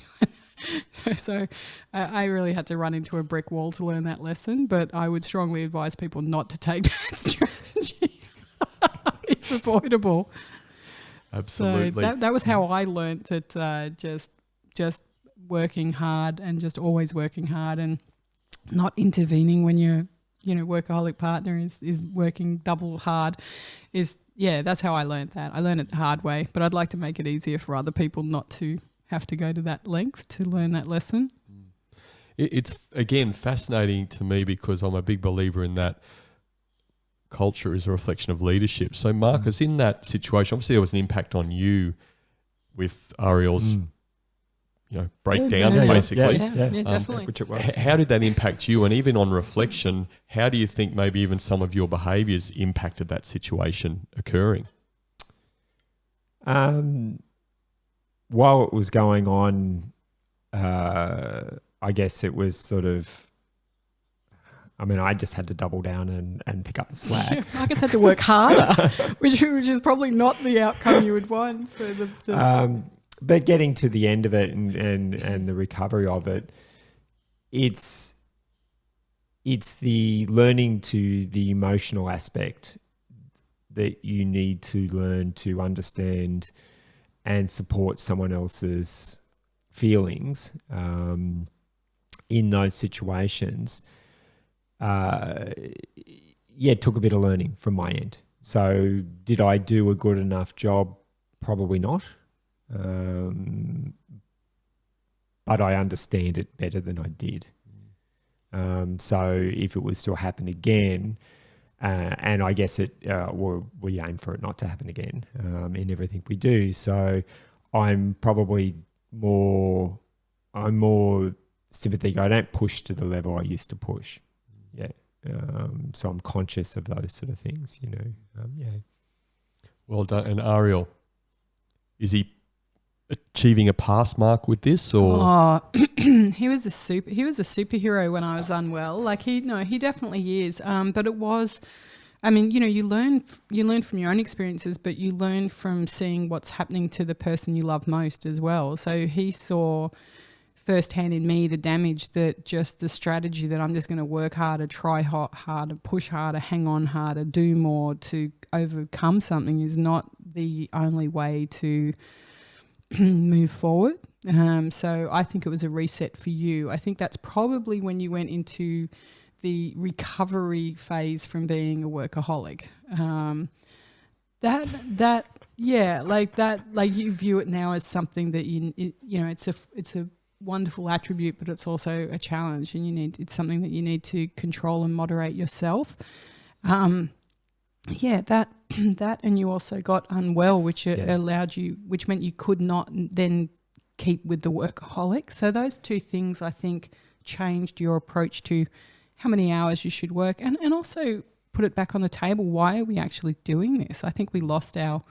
So I really had to run into a brick wall to learn that lesson, but I would strongly advise people not to take that strategy if avoidable. Absolutely. So that was how I learned that just working hard and just always working hard and not intervening when your workaholic partner is working double hard that's how I learned that. I learned it the hard way, but I'd like to make it easier for other people not to have to go to that length to learn that lesson. It's, again, fascinating to me because I'm a big believer in that culture is a reflection of leadership. So, Marcus, in that situation, obviously there was an impact on you with Ariel's breakdown, basically. Yeah, definitely. Which it was. How did that impact you? And even on reflection, how do you think maybe even some of your behaviours impacted that situation occurring? While it was going on, I guess it was sort of, I just had to double down and pick up the slack. Yeah, Marcus had to work harder, which is probably not the outcome you would want for the but getting to the end of it and the recovery of it, it's the learning to the emotional aspect that you need to learn to understand and support someone else's feelings in those situations. It took a bit of learning from my end. So did I do a good enough job? Probably not. But I understand it better than I did. So if it was to happen again, and I guess we aim for it not to happen again in everything we do. So I'm probably more sympathetic. I don't push to the level I used to push. Yeah. So I'm conscious of those sort of things, Well done. And Ariel, is he achieving a pass mark with this, or? He was a superhero when I was unwell. Like he definitely is. But it was, you learn from your own experiences, but you learn from seeing what's happening to the person you love most as well. So he saw firsthand in me the damage that just the strategy that I'm just going to work harder, try harder, push harder, hang on harder, do more to overcome something is not the only way to move forward. So I think it was a reset for you. I think that's probably when you went into the recovery phase from being a workaholic. Like you view it now as something that it's a wonderful attribute, but it's also a challenge, and it's something that you need to control and moderate yourself. Yeah, that that, and you also got unwell, which Yeah. allowed you, which meant you could not then keep with the workaholic. So those two things, I think, changed your approach to how many hours you should work, and also put it back on the table. Why are we actually doing this? I think we lost our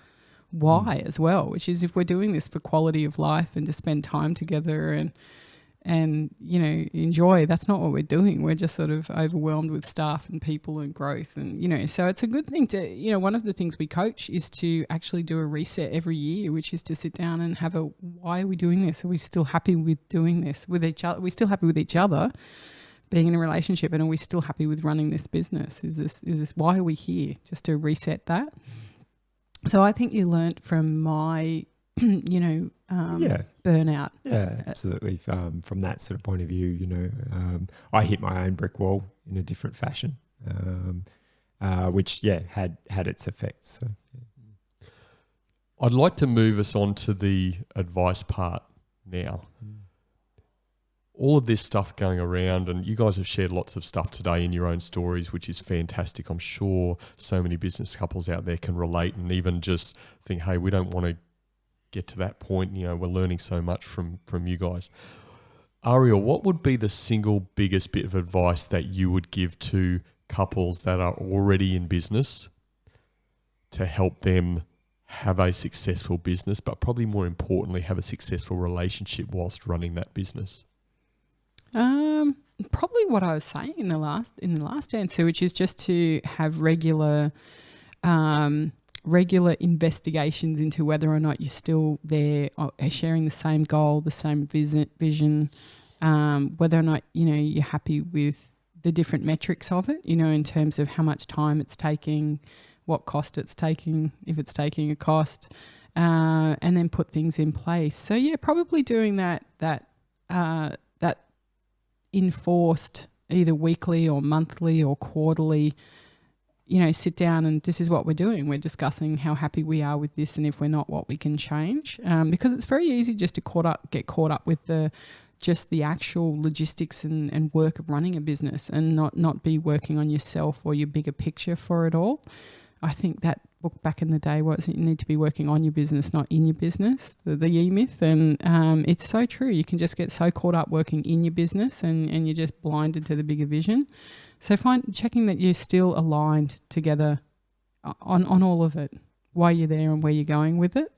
why as well, which is if we're doing this for quality of life and to spend time together and enjoy, that's not what we're doing. We're just sort of overwhelmed with staff and people and growth, and so it's a good thing to, one of the things we coach is to actually do a reset every year, which is to sit down and have a, why are we doing this? Are we still happy with doing this with each other? Are we still happy with each other being in a relationship, and are we still happy with running this business? Is this why are we here? Just to reset that. So I think you learnt from my burnout. Yeah, absolutely. From that sort of point of view, I hit my own brick wall in a different fashion, which had its effects. So, yeah. I'd like to move us on to the advice part now. All of this stuff going around, and you guys have shared lots of stuff today in your own stories, which is fantastic. I'm sure so many business couples out there can relate and even just think, hey, we don't want to get to that point. We're learning so much from you guys. Ariel, what would be the single biggest bit of advice that you would give to couples that are already in business to help them have a successful business, but probably more importantly, have a successful relationship whilst running that business? Probably what I was saying in the last answer, which is just to have regular investigations into whether or not you're still there, sharing the same goal, the same vision, whether or not you're happy with the different metrics of it, in terms of how much time it's taking, what cost it's taking, if it's taking a cost, and then put things in place. So yeah, probably doing that enforced either weekly or monthly or quarterly, sit down and this is what we're doing. We're discussing how happy we are with this, and if we're not, what we can change. Because it's very easy just to get caught up with the actual logistics and work of running a business, and not be working on yourself or your bigger picture for it all. I think that book back in the day was, you need to be working on your business, not in your business, the E-myth. And it's so true. You can just get so caught up working in your business and you're just blinded to the bigger vision. So checking that you're still aligned together on all of it, why you're there and where you're going with it.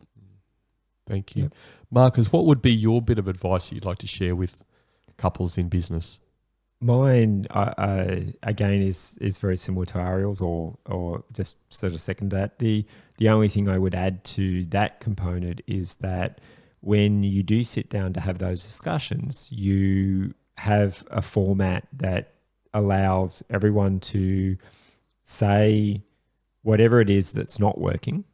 Thank you. Yep. Marcus, what would be your bit of advice you'd like to share with couples in business? Mine, again, is very similar to Ariel's, or just sort of second that. The only thing I would add to that component is that when you do sit down to have those discussions, you have a format that allows everyone to say whatever it is that's not working,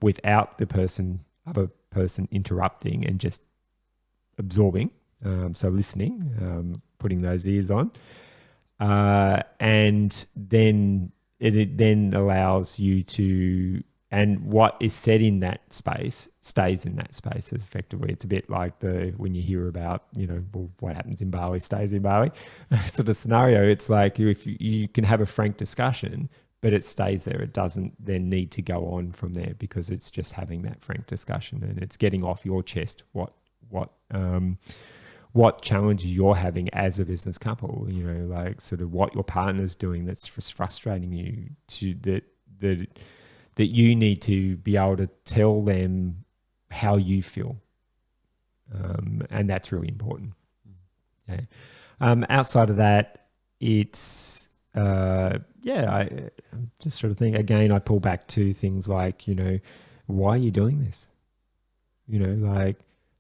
without the other person interrupting and just absorbing. So listening, putting those ears on, and then it then allows you to, and what is said in that space stays in that space. Effectively, it's a bit like when you hear about what happens in Bali stays in Bali sort of scenario. It's like if you can have a frank discussion, but it stays there. It doesn't then need to go on from there, because it's just having that frank discussion and it's getting off your chest what challenges you're having as a business couple, like sort of what your partner's doing that's frustrating you, that you need to be able to tell them how you feel. And that's really important. Yeah. Outside of that, it's, I'm just sort of think, again, I pull back to things like, why are you doing this?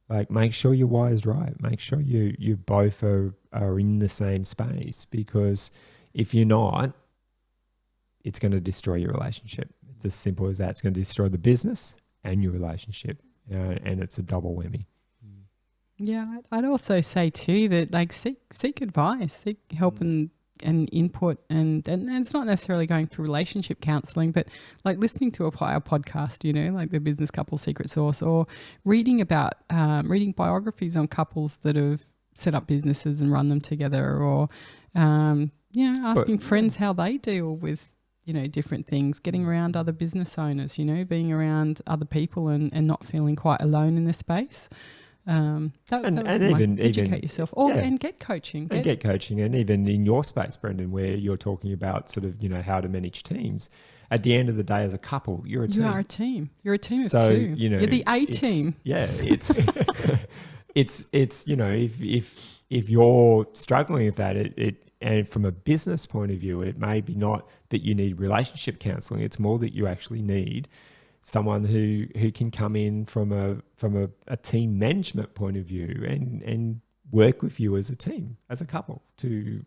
Like make sure your why is right. Make sure you both are in the same space, because if you're not, it's going to destroy your relationship. It's as simple as that. It's going to destroy the business and your relationship, and it's a double whammy. Yeah, I'd also say too that seek advice, seek help and input, and it's not necessarily going through relationship counselling, but like listening to our podcast, like the Business Couple Secret Sauce, or reading biographies on couples that have set up businesses and run them together, or asking friends how they deal with different things, getting around other business owners, being around other people and not feeling quite alone in this space. Educate yourself and get coaching. Get coaching. And even in your space, Brendan, where you're talking about sort of, how to manage teams. At the end of the day, as a couple, you're a team. You are a team. You're a team of two. You're the A team. Yeah. It's if you're struggling with that, and from a business point of view, it may be not that you need relationship counselling. It's more that you actually need someone who can come in from a team management point of view and work with you as a team, as a couple, to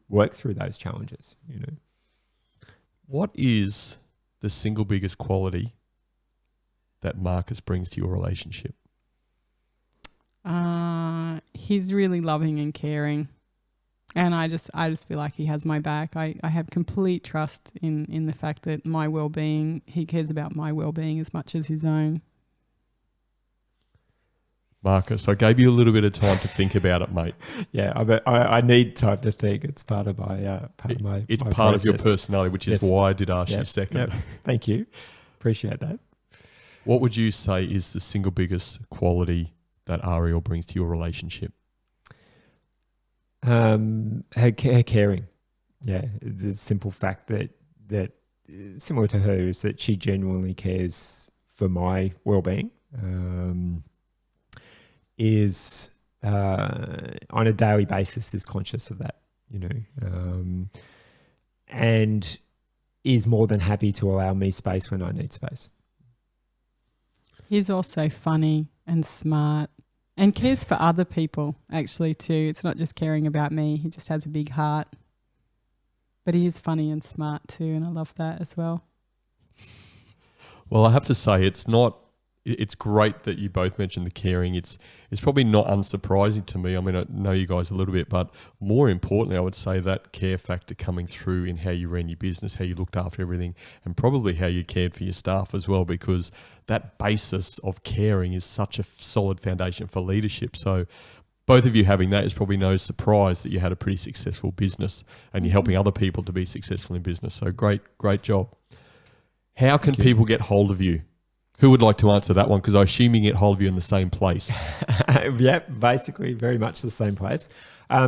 work through those challenges. What is the single biggest quality that Marcus brings to your relationship? He's really loving and caring. And I just feel like he has my back. I have complete trust in the fact that my well-being, he cares about my well-being as much as his own. Marcus, I gave you a little bit of time to think about it, mate. Yeah, I need time to think. It's part of my It's my part process. of your personality, which is why I did ask you second. Yep. Thank you. Appreciate that. What would you say is the single biggest quality that Ariel brings to your relationship? Her caring. Yeah, it's a simple fact that similar to her is that she genuinely cares for my well-being. Is on a daily basis is conscious of that, and is more than happy to allow me space when I need space. He's also funny and smart and cares for other people actually too. It's not just caring about me. He just has a big heart. But he is funny and smart too, and I love that as well. Well, I have to say it's great that you both mentioned the caring. It's probably not unsurprising to me. I mean, I know you guys a little bit, but more importantly, I would say that care factor coming through in how you ran your business, how you looked after everything, and probably how you cared for your staff as well, because that basis of caring is such a solid foundation for leadership. So both of you having that is probably no surprise that you had a pretty successful business and you're helping other people to be successful in business. So great job. How can people get hold of you? Who would like to answer that one? Because I assume you get hold of you in the same place. Yep, basically very much the same place.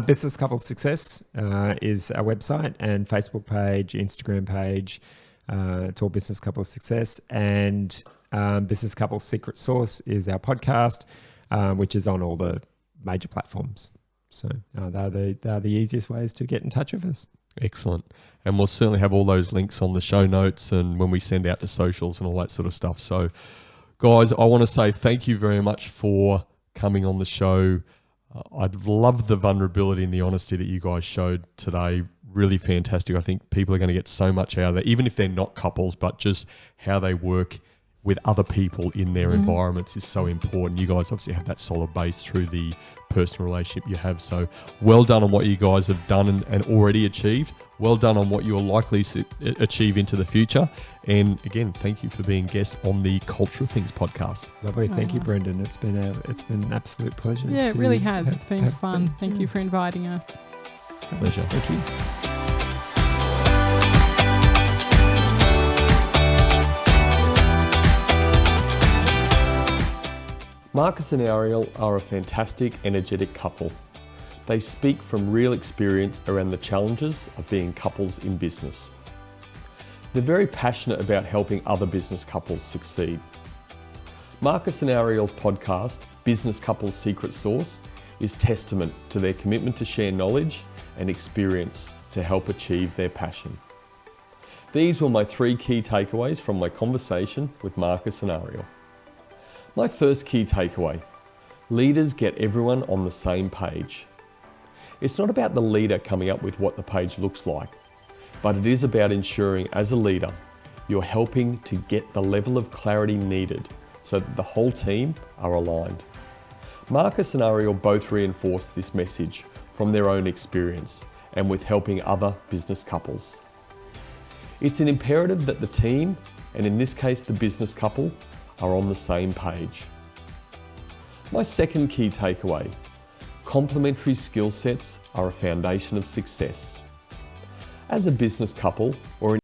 Business Couple Success is our website and Facebook page, Instagram page. It's all Business Couple Success. And Business Couple Secret Sauce is our podcast, which is on all the major platforms. So they're the easiest ways to get in touch with us. Excellent. And we'll certainly have all those links on the show notes and when we send out to socials and all that sort of stuff. So, guys, I want to say thank you very much for coming on the show. I'd love the vulnerability and the honesty that you guys showed today. Really fantastic. I think people are going to get so much out of that, even if they're not couples, but just how they work with other people in their environments is so important. You guys obviously have that solid base through the personal relationship you have. So well done on what you guys have done and already achieved. Well done on what you're likely to achieve into the future. And again, thank you for being guests on the Culture of Things podcast. Lovely. Thank you, Brendan. It's been an absolute pleasure. Yeah, it really has. It's been fun. Thank you for inviting us. Pleasure. Thank you. Marcus and Ariel are a fantastic, energetic couple. They speak from real experience around the challenges of being couples in business. They're very passionate about helping other business couples succeed. Marcus and Ariel's podcast, Business Couples Secret Sauce, is testament to their commitment to share knowledge and experience to help achieve their passion. These were my 3 key takeaways from my conversation with Marcus and Ariel. My first key takeaway: leaders get everyone on the same page. It's not about the leader coming up with what the page looks like, but it is about ensuring as a leader, you're helping to get the level of clarity needed so that the whole team are aligned. Marcus and Ariel both reinforce this message from their own experience and with helping other business couples. It's an imperative that the team, and in this case the business couple, are on the same page. My second key takeaway: complementary skill sets are a foundation of success. As a business couple or